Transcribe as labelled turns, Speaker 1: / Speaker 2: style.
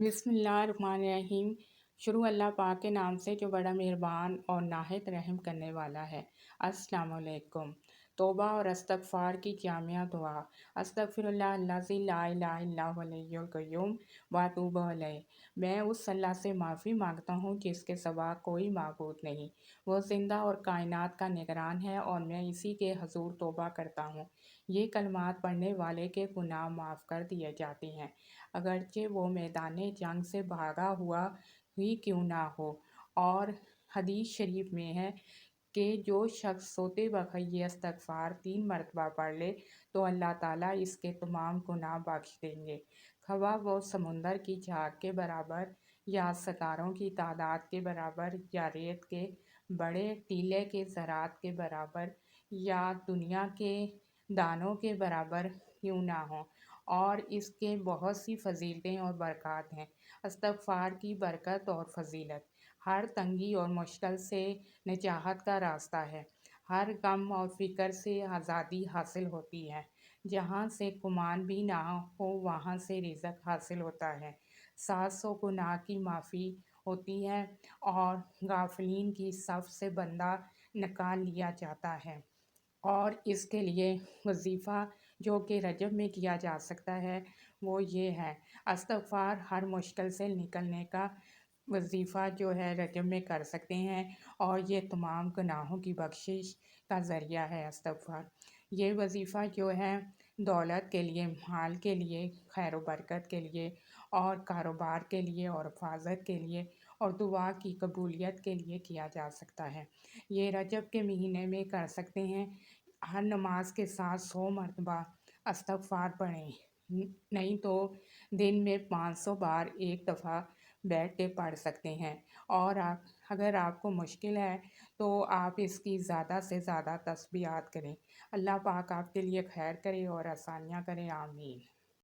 Speaker 1: بسم اللہ الرحمن الرحیم۔ شروع اللہ پاک کے نام سے جو بڑا مہربان اور نہایت رحم کرنے والا ہے۔ السلام علیکم۔ توبہ اور استغفار کی جامعہ دعا۔ استغفر اللہ الذی لا الہ الا هو الحی القیوم واتوب الیہ۔ میں اس اللہ سے معافی مانگتا ہوں جس کے سوا کوئی معبود نہیں، وہ زندہ اور کائنات کا نگران ہے، اور میں اسی کے حضور توبہ کرتا ہوں۔ یہ کلمات پڑھنے والے کے گناہ معاف کر دیے جاتے ہیں، اگرچہ وہ میدان جنگ سے بھاگا ہوا ہی کیوں نہ ہو۔ اور حدیث شریف میں ہے کہ جو شخص سوتے وقت یہ استغفار 3 مرتبہ پڑھ لے تو اللہ تعالیٰ اس کے تمام گناہ بخش دیں گے، خواہ وہ سمندر کی جھاگ کے برابر یا ستاروں کی تعداد کے برابر یا ریت کے بڑے ٹیلے کے ذرات کے برابر یا دنیا کے دانوں کے برابر کیوں نہ ہوں۔ اور اس کے بہت سی فضیلتیں اور برکات ہیں۔ استغفار کی برکت اور فضیلت: ہر تنگی اور مشکل سے نجات کا راستہ ہے، ہر غم اور فکر سے آزادی حاصل ہوتی ہے، جہاں سے گمان بھی نہ ہو وہاں سے رزق حاصل ہوتا ہے، 700 گناہ کی معافی ہوتی ہے، اور غافلین کی صف سے بندہ نکال لیا جاتا ہے۔ اور اس کے لیے وظیفہ جو کہ رجب میں کیا جا سکتا ہے وہ یہ ہے: استغفار ہر مشکل سے نکلنے کا وظیفہ جو ہے رجب میں کر سکتے ہیں، اور یہ تمام گناہوں کی بخشش کا ذریعہ ہے۔ استغفار یہ وظیفہ جو ہے دولت کے لیے، مال کے لیے، خیر و برکت کے لیے، اور کاروبار کے لیے، اور حفاظت کے لیے، اور دعا کی قبولیت کے لیے کیا جا سکتا ہے۔ یہ رجب کے مہینے میں کر سکتے ہیں۔ ہر نماز کے ساتھ 100 مرتبہ استغفار پڑھیں، نہیں تو دن میں 500 بار ایک دفعہ بیٹھ کے پڑھ سکتے ہیں۔ اور اگر آپ کو مشکل ہے تو آپ اس کی زیادہ سے زیادہ تسبیحات کریں۔ اللہ پاک آپ کے لیے خیر کرے اور آسانیاں کرے، آمین۔